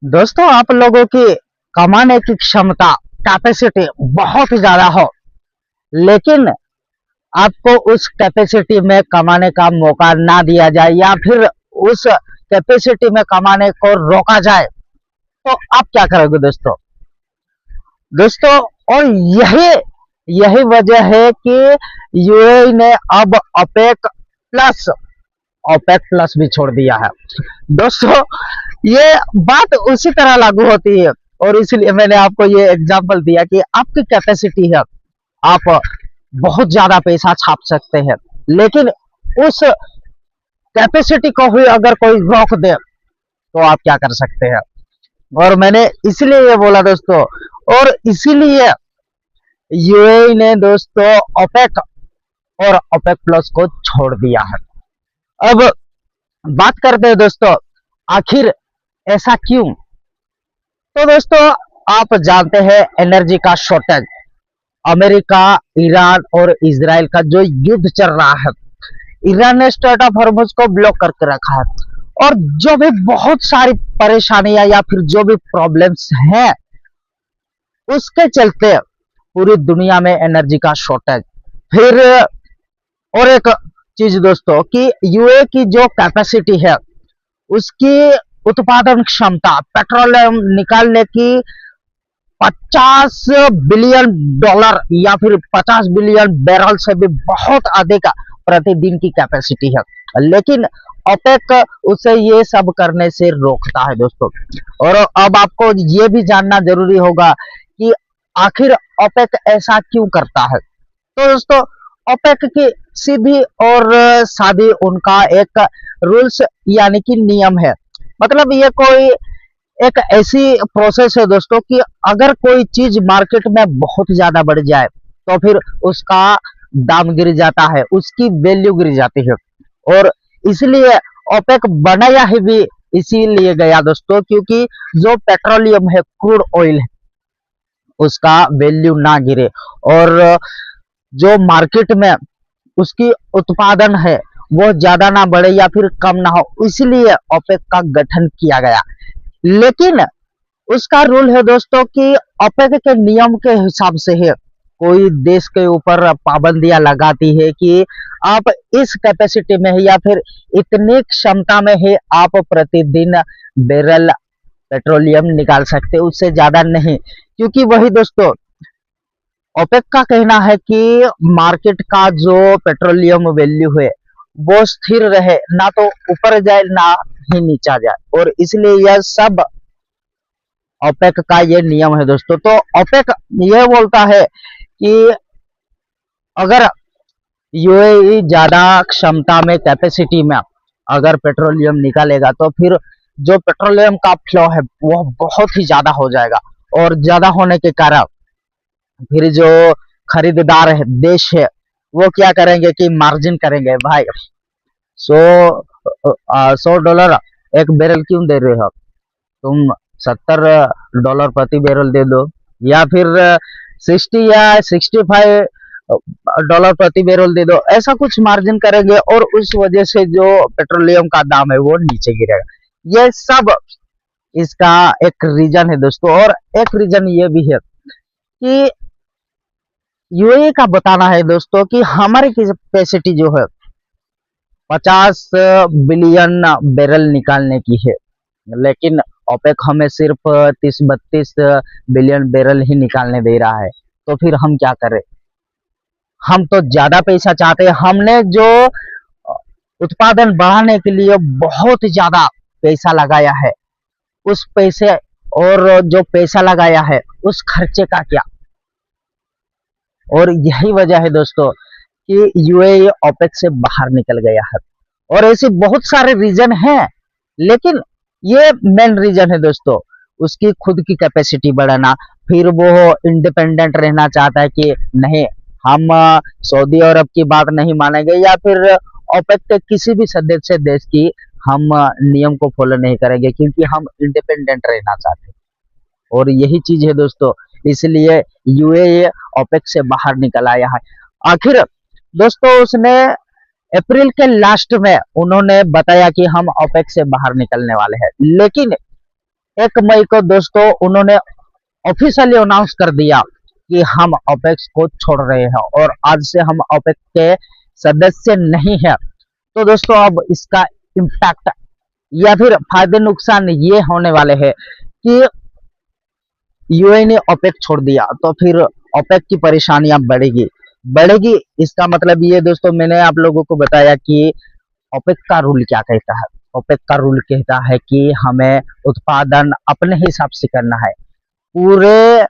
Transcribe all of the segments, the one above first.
दोस्तों, आप लोगों की कमाने की क्षमता कैपेसिटी बहुत ज्यादा हो, लेकिन आपको उस कैपेसिटी में कमाने का मौका ना दिया जाए या फिर उस कैपेसिटी में कमाने को रोका जाए, तो आप क्या करोगे दोस्तों? दोस्तों, और यही यही वजह है कि यूएई ने अब प्लस ओपेक प्लस भी छोड़ दिया है। दोस्तों, ये बात उसी तरह लागू होती है, और इसलिए मैंने आपको ये एग्जांपल दिया कि आपकी कैपेसिटी है, आप बहुत ज्यादा पैसा छाप सकते हैं, लेकिन उस कैपेसिटी को भी अगर कोई रोक दे तो आप क्या कर सकते हैं? और मैंने इसलिए ये बोला दोस्तों, और इसीलिए यूएई ने दोस्तों ओपेक और ओपेक प्लस को छोड़ दिया है। अब बात करते हैं दोस्तों, आखिर ऐसा क्यों? तो दोस्तों, आप जानते हैं एनर्जी का शॉर्टेज, अमेरिका, ईरान और इजराइल का जो युद्ध चल रहा है। ईरान ने स्ट्रेट ऑफ हॉर्मुज को ब्लॉक करके रखा है, और जो भी बहुत सारी परेशानियां या फिर जो भी प्रॉब्लम्स हैं, उसके चलते पूरी दुनिया में एनर्जी का शॉर्टेज। फिर और एक चीज दोस्तों, कि यूए की जो कैपेसिटी है, उसकी उत्पादन क्षमता पेट्रोलियम निकालने की 50 बिलियन डॉलर या फिर 50 बिलियन बैरल से भी बहुत अधिक प्रतिदिन की कैपेसिटी है, लेकिन ओपेक उसे ये सब करने से रोकता है दोस्तों। और अब आपको ये भी जानना जरूरी होगा कि आखिर ओपेक ऐसा क्यों करता है। तो दोस्तों, ओपेक की सीधी और सादी उनका एक रूल्स यानी कि नियम है। मतलब ये कोई एक ऐसी प्रोसेस है दोस्तों, कि अगर कोई चीज मार्केट में बहुत ज्यादा बढ़ जाए तो फिर उसका दाम गिर जाता है, उसकी वैल्यू गिर जाती है। और इसलिए ओपेक बनाया ही भी इसीलिए गया दोस्तों, क्योंकि जो पेट्रोलियम है, क्रूड ऑयल है, उसका वैल्यू ना गिरे, और जो मार्केट में उसकी उत्पादन है वो ज्यादा ना बढ़े या फिर कम ना हो, इसलिए ओपेक का गठन किया गया। लेकिन उसका रूल है दोस्तों, कि ओपेक के नियम के हिसाब से है, कोई देश के ऊपर पाबंदियां लगाती है कि आप इस कैपेसिटी में है या फिर इतनी क्षमता में है, आप प्रतिदिन बैरल पेट्रोलियम निकाल सकते, उससे ज्यादा नहीं। क्योंकि वही दोस्तों, ओपेक का कहना है कि मार्केट का जो पेट्रोलियम वैल्यू है वो स्थिर रहे, ना तो ऊपर जाए ना ही नीचा जाए, और इसलिए यह सब ओपेक का ये नियम है दोस्तों। तो ओपेक यह बोलता है कि अगर यूएई ज्यादा क्षमता में, कैपेसिटी में अगर पेट्रोलियम निकालेगा, तो फिर जो पेट्रोलियम का फ्लो है वो बहुत ही ज्यादा हो जाएगा, और ज्यादा होने के कारण फिर जो खरीदार है, देश है, वो क्या करेंगे कि मार्जिन करेंगे। भाई, 100 $100 एक बैरल क्यों दे रहे हो? तुम $70 प्रति बैरल दे दो, या फिर 60 या $65 प्रति बैरल दे दो। ऐसा कुछ मार्जिन करेंगे, और उस वजह से जो पेट्रोलियम का दाम है वो नीचे गिरेगा। ये सब इसका एक रीजन है दोस्तों। और एक रीजन ये भी है कि यूएई का बताना है दोस्तों, कि हमारी कैपेसिटी जो है 50 बिलियन बैरल निकालने की है, लेकिन ओपेक हमें सिर्फ 30-32 बिलियन बैरल ही निकालने दे रहा है। तो फिर हम क्या करें? हम तो ज्यादा पैसा चाहते हैं। हमने जो उत्पादन बढ़ाने के लिए बहुत ज्यादा पैसा लगाया है, उस पैसे और जो पैसा लगाया है उस खर्चे का क्या? और यही वजह है दोस्तों कि यूएई ओपेक से बाहर निकल गया है। और ऐसे बहुत सारे रीजन हैं, लेकिन ये मेन रीजन है दोस्तों, उसकी खुद की कैपेसिटी बढ़ाना। फिर वो इंडिपेंडेंट रहना चाहता है कि नहीं, हम सऊदी अरब की बात नहीं मानेंगे, या फिर ओपेक के किसी भी सदस्य देश की हम नियम को फॉलो नहीं करेंगे, क्योंकि हम इंडिपेंडेंट रहना चाहते हैं। और यही चीज है दोस्तों, इसलिए यूएई ओपेक से बाहर निकल आया है। आखिर दोस्तों, उसने अप्रैल के लास्ट में उन्होंने बताया कि हम ओपेक से बाहर निकलने वाले हैं, लेकिन 1 मई को दोस्तों उन्होंने ऑफिशियली अनाउंस कर दिया कि हम ओपेक को छोड़ रहे हैं और आज से हम ओपेक के सदस्य नहीं है। तो दोस्तों अब इसका इम्पैक्ट या फिर फायदे नुकसान ये होने वाले हैं कि यूएई ने ओपेक छोड़ दिया तो फिर ओपेक की परेशानियां बढ़ेगी बढ़ेगी। इसका मतलब ये दोस्तों, मैंने आप लोगों को बताया कि ओपेक का रूल क्या कहता है। ओपेक का रूल कहता है कि हमें उत्पादन अपने हिसाब से करना है। पूरे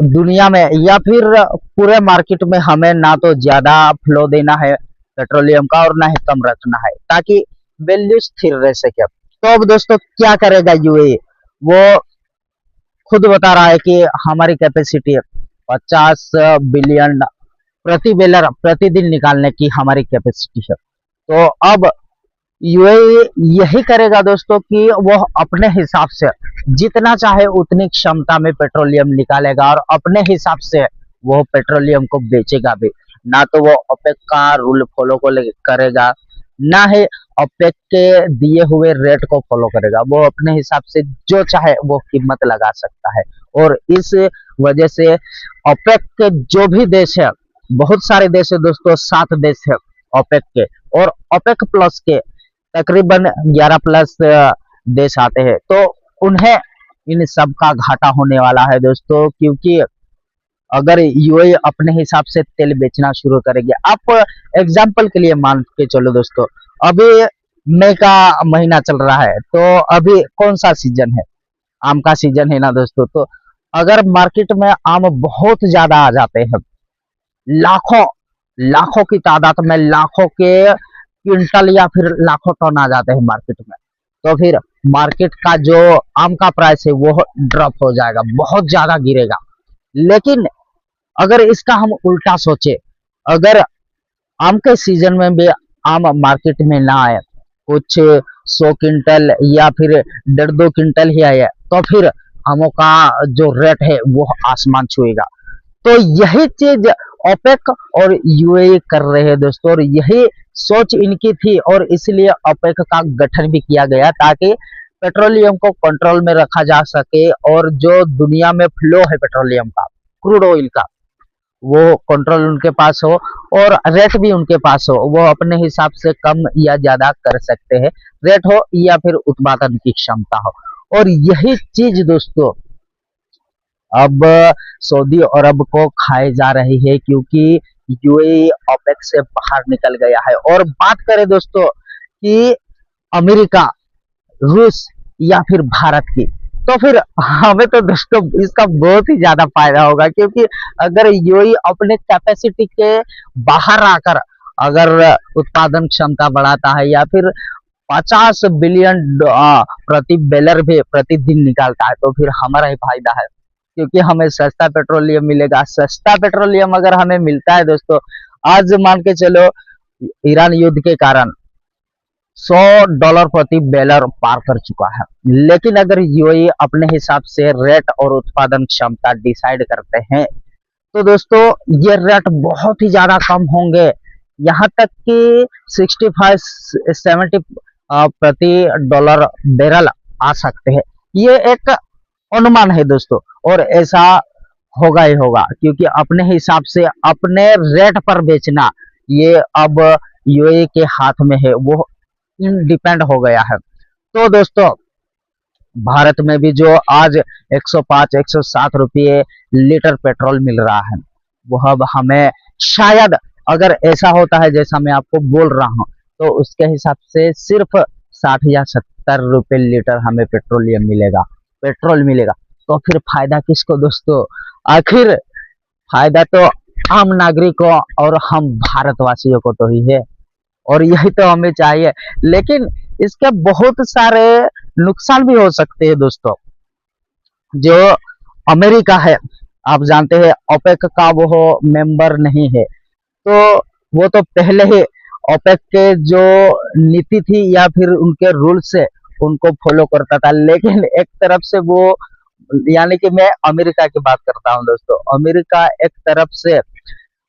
दुनिया में या फिर पूरे मार्केट में हमें ना तो ज्यादा फ्लो देना है पेट्रोलियम का और ना ही कम रखना है, ताकि वैल्यू स्थिर रह सके। तो अब दोस्तों क्या करेगा यूएई, वो खुद बता रहा है कि हमारी कैपेसिटी 50 बिलियन प्रति बेलर प्रतिदिन निकालने की हमारी कैपेसिटी है। तो अब यूएई यही करेगा दोस्तों कि वो अपने हिसाब से जितना चाहे उतनी क्षमता में पेट्रोलियम निकालेगा और अपने हिसाब से वो पेट्रोलियम को बेचेगा भी। ना तो वो ओपेक का रूल फॉलो को करेगा, ना ही ओपेक के दिए हुए रेट को फॉलो करेगा। वो अपने हिसाब से जो चाहे वो कीमत लगा सकता है। और इस वजह से ओपेक के जो भी देश है, बहुत सारे देश है दोस्तों, 7 देश है ओपेक के, और ओपेक प्लस के तकरीबन 11 प्लस देश आते हैं। तो उन्हें इन सब का घाटा होने वाला है दोस्तों, क्योंकि अगर यूएई अपने हिसाब से तेल बेचना शुरू करेगी। आप एग्जाम्पल के लिए मान के चलो दोस्तों, अभी मई का महीना चल रहा है, तो अभी कौन सा सीजन है? आम का सीजन है ना दोस्तों। तो अगर मार्केट में आम बहुत ज्यादा आ जाते हैं, लाखों लाखों की तादाद में, लाखों के क्विंटल या फिर लाखों टन आ जाते हैं मार्केट में, तो फिर मार्केट का जो आम का प्राइस है वो ड्रॉप हो जाएगा, बहुत ज्यादा गिरेगा। लेकिन अगर इसका हम उल्टा सोचे, अगर आम के सीजन में भी आम मार्केट में ना आए, कुछ 100 क्विंटल या फिर 1.5-2 क्विंटल ही आए, तो फिर आमों का जो रेट है वो आसमान छुएगा। तो यही चीज ओपेक और यूएई कर रहे हैं दोस्तों, और यही सोच इनकी थी, और इसलिए ओपेक का गठन भी किया गया ताकि पेट्रोलियम को कंट्रोल में रखा जा सके, और जो दुनिया में फ्लो है पेट्रोलियम का, क्रूड ऑयल का, वो कंट्रोल उनके पास हो और रेट भी उनके पास हो। वो अपने हिसाब से कम या ज्यादा कर सकते हैं, रेट हो या फिर उत्पादन की क्षमता हो। और यही चीज दोस्तों अब सऊदी अरब को खाए जा रही है, क्योंकि यूएई ओपेक से बाहर निकल गया है। और बात करें दोस्तों कि अमेरिका, रूस या फिर भारत की, तो फिर हमें तो दोस्तों इसका बहुत ही ज्यादा फायदा होगा, क्योंकि अगर यूएई अपने कैपेसिटी के बाहर आकर अगर उत्पादन क्षमता बढ़ाता है या फिर 50 बिलियन प्रति बेलर भी प्रतिदिन निकालता है, तो फिर हमारा ही फायदा है, क्योंकि हमें सस्ता पेट्रोलियम मिलेगा। सस्ता पेट्रोलियम अगर हमें मिलता है दोस्तों, आज मान के चलो ईरान युद्ध के कारण $100 प्रति बेलर पार कर चुका है, लेकिन अगर यूएई अपने हिसाब से रेट और उत्पादन क्षमता डिसाइड करते हैं, तो दोस्तों ये रेट बहुत ही ज्यादा कम होंगे, यहाँ तक कि 65-70 प्रति डॉलर बैरल आ सकते हैं। ये एक अनुमान है दोस्तों, और ऐसा होगा ही होगा, क्योंकि अपने हिसाब से अपने रेट पर बेचना ये अब यूएई के हाथ में है, वो डिपेंड हो गया है। तो दोस्तों भारत में भी जो आज 105-107 रुपये लीटर पेट्रोल मिल रहा है, वो अब हमें शायद, अगर ऐसा होता है जैसा मैं आपको बोल रहा हूँ, तो उसके हिसाब से सिर्फ 60 या 70 रुपये लीटर हमें पेट्रोल मिलेगा। तो फिर फायदा किसको दोस्तों? आखिर फायदा तो आम नागरिकों और हम भारतवासियों को तो ही है, और यही तो हमें चाहिए। लेकिन इसके बहुत सारे नुकसान भी हो सकते हैं दोस्तों। जो अमेरिका है, आप जानते हैं ओपेक का वो मेंबर नहीं है, तो वो तो पहले ही ओपेक के जो नीति थी या फिर उनके रूल से उनको फॉलो करता था। लेकिन एक तरफ से वो, यानी कि मैं अमेरिका की बात करता हूं दोस्तों, अमेरिका एक तरफ से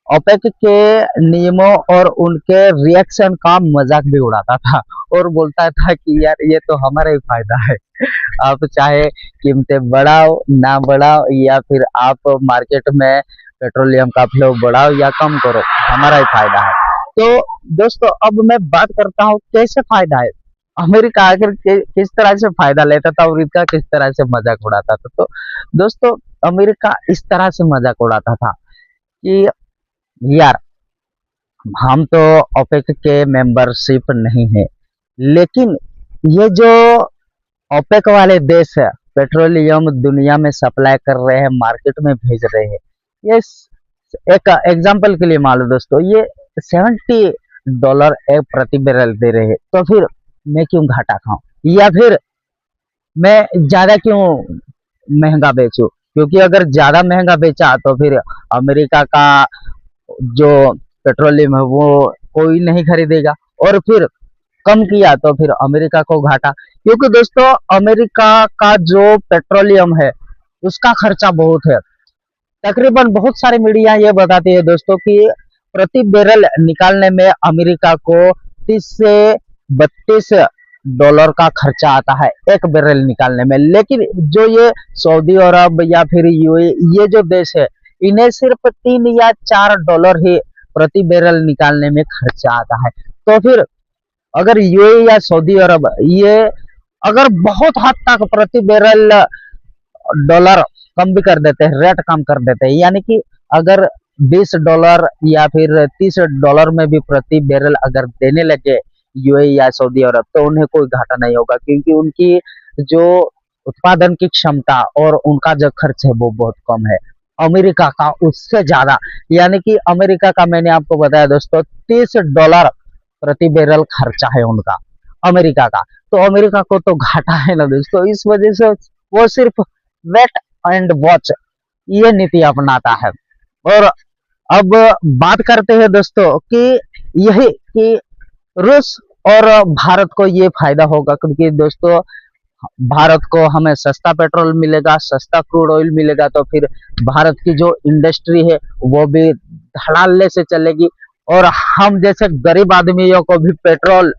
ओपेक के नियमों और उनके रिएक्शन का मजाक भी उड़ाता था और बोलता था कि यार ये तो हमारा ही फायदा है। आप चाहे कीमतें बढ़ाओ ना बढ़ाओ या फिर आप मार्केट में पेट्रोलियम का फ्लो बढ़ाओ या कम करो, हमारा ही फायदा है। तो दोस्तों अब मैं बात करता हूँ कैसे फायदा है। अमेरिका आखिर किस तरह से फायदा लेता था और इसका किस तरह से मजाक उड़ाता था। तो दोस्तों अमेरिका इस तरह से मजाक उड़ाता था कि यार हम तो ओपेक के मेंबरशिप नहीं है, लेकिन ये जो ओपेक वाले देश है पेट्रोलियम दुनिया में सप्लाई कर रहे हैं, मार्केट में भेज रहे हैं, ये एक एग्जांपल के लिए मान लो दोस्तों, ये $70 एक प्रति बैरल दे रहे हैं, तो फिर मैं क्यों घाटा खाऊं या फिर मैं ज्यादा क्यों महंगा बेचूं, क्योंकि अगर ज्यादा महंगा बेचा तो फिर अमेरिका का जो पेट्रोलियम है वो कोई नहीं खरीदेगा, और फिर कम किया तो फिर अमेरिका को घाटा, क्योंकि दोस्तों अमेरिका का जो पेट्रोलियम है उसका खर्चा बहुत है। तकरीबन बहुत सारी मीडिया ये बताती है दोस्तों कि प्रति बैरल निकालने में अमेरिका को 30 से 32 डॉलर का खर्चा आता है एक बैरल निकालने में, लेकिन जो ये सऊदी अरब या फिर यूएई ये जो देश है इन्हें सिर्फ 3 या 4 डॉलर ही प्रति बैरल निकालने में खर्चा आता है। तो फिर अगर यूएई या सऊदी अरब ये अगर बहुत हद तक प्रति बैरल डॉलर कम भी कर देते हैं, रेट कम कर देते हैं, यानी कि अगर $20 या फिर $30 में भी प्रति बैरल अगर देने लगे यूएई या सऊदी अरब, तो उन्हें कोई घाटा नहीं होगा, क्योंकि उनकी जो उत्पादन की क्षमता और उनका जो खर्च है वो बहुत कम है अमेरिका का उससे ज्यादा। यानी कि अमेरिका का मैंने आपको बताया दोस्तों $30 प्रति बैरल खर्चा है उनका अमेरिका का, तो अमेरिका को तो घाटा है ना दोस्तों। इस वजह से वो सिर्फ वेट एंड वॉच ये नीति अपनाता है। और अब बात करते हैं दोस्तों कि यही कि रूस और भारत को ये फायदा होगा, क्योंकि दोस्तों भारत को हमें सस्ता पेट्रोल मिलेगा, सस्ता क्रूड ऑयल मिलेगा, तो फिर भारत की जो इंडस्ट्री है वो भी धड़ाल्ले से चलेगी, और हम जैसे गरीब आदमियों को भी पेट्रोल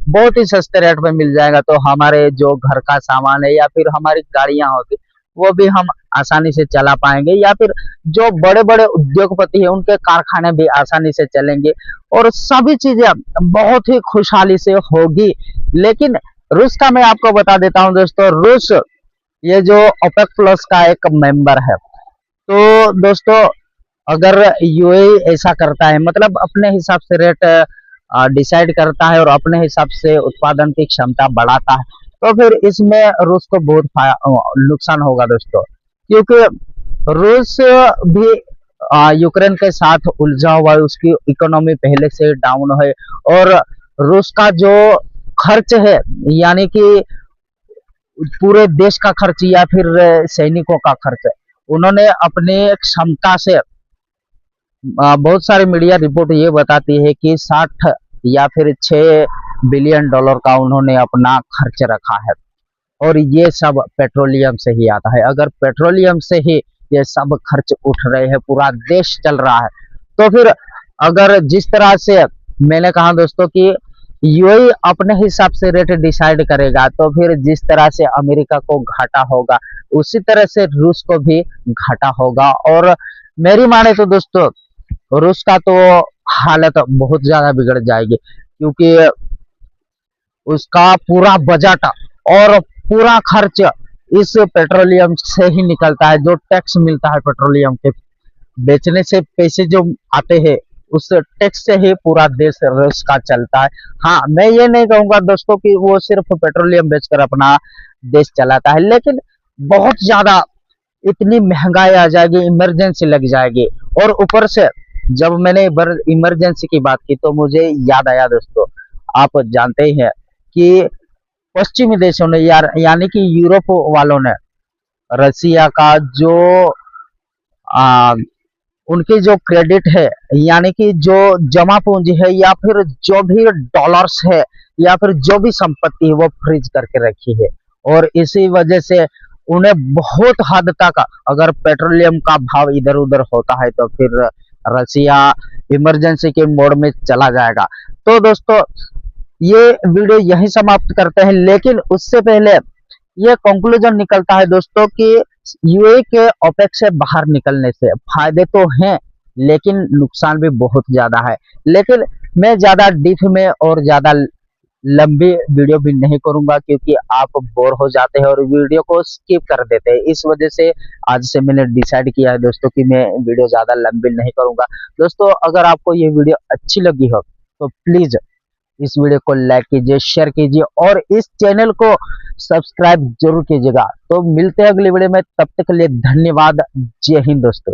बहुत ही सस्ते रेट में मिल जाएगा, तो हमारे जो घर का सामान है या फिर हमारी गाड़ियां होती वो भी हम आसानी से चला पाएंगे, या फिर जो बड़े बड़े उद्योगपति है उनके कारखाने भी आसानी से चलेंगे और सभी चीजें बहुत ही खुशहाली से होगी। लेकिन रूस का मैं आपको बता देता हूं दोस्तों, रूस ये जो ओपेक प्लस का एक मेंबर है, तो दोस्तों अगर यूएई ऐसा करता है, मतलब अपने हिसाब से रेट डिसाइड करता है और अपने हिसाब से उत्पादन की क्षमता बढ़ाता है, तो फिर इसमें रूस को बहुत नुकसान होगा दोस्तों, क्योंकि रूस भी यूक्रेन के साथ उलझा हुआ है, उसकी इकोनॉमी पहले से डाउन है, और रूस का जो खर्च है यानी कि पूरे देश का खर्च या फिर सैनिकों का खर्च है, उन्होंने अपने क्षमता से बहुत सारी मीडिया रिपोर्ट ये बताती है कि 60 या फिर $6 बिलियन का उन्होंने अपना खर्च रखा है, और ये सब पेट्रोलियम से ही आता है। अगर पेट्रोलियम से ही ये सब खर्च उठ रहे हैं, पूरा देश चल रहा है, तो फिर अगर जिस तरह से मैंने कहा दोस्तों कि यूएई अपने हिसाब से रेट डिसाइड करेगा, तो फिर जिस तरह से अमेरिका को घाटा होगा उसी तरह से रूस को भी घाटा होगा। और मेरी माने तो दोस्तों रूस का तो हालत बहुत ज्यादा बिगड़ जाएगी, क्योंकि उसका पूरा बजट और पूरा खर्च इस पेट्रोलियम से ही निकलता है, जो टैक्स मिलता है पेट्रोलियम के बेचने से पैसे जो आते हैं उस टैक्स से ही पूरा देश रूस का चलता है। हाँ, मैं ये नहीं कहूंगा दोस्तों कि वो सिर्फ पेट्रोलियम बेचकर अपना देश चलाता है, लेकिन बहुत ज्यादा इतनी महंगाई आ जाएगी, इमरजेंसी लग जाएगी, और ऊपर से जब मैंने इमरजेंसी की बात की तो मुझे याद आया दोस्तों, आप जानते ही हैं कि पश्चिमी देशों ने यानी कि यूरोप वालों ने रसिया का जो आ, उनकी जो क्रेडिट है यानी कि जो जमा पूंजी है या फिर जो भी डॉलर्स है या फिर जो भी संपत्ति है वो फ्रीज करके रखी है, और इसी वजह से उन्हें बहुत हद तक अगर पेट्रोलियम का भाव इधर उधर होता है तो फिर रसिया इमरजेंसी के मोड में चला जाएगा। तो दोस्तों ये वीडियो यहीं समाप्त करते हैं, लेकिन उससे पहले ये कंक्लूजन निकलता है दोस्तों कि यूएई के ओपेक से बाहर निकलने से फायदे तो हैं, लेकिन नुकसान भी बहुत ज्यादा है। लेकिन मैं ज्यादा डीप में और ज्यादा लंबी वीडियो भी नहीं करूंगा, क्योंकि आप बोर हो जाते हैं और वीडियो को स्किप कर देते हैं। इस वजह से आज से मैंने डिसाइड किया है दोस्तों कि मैं वीडियो ज्यादा लंबी नहीं करूंगा। दोस्तों अगर आपको ये वीडियो अच्छी लगी हो तो प्लीज इस वीडियो को लाइक कीजिए, शेयर कीजिए और इस चैनल को सब्सक्राइब जरूर कीजिएगा। तो मिलते हैं अगली वीडियो में, तब तक के लिए धन्यवाद। जय हिंद दोस्तों।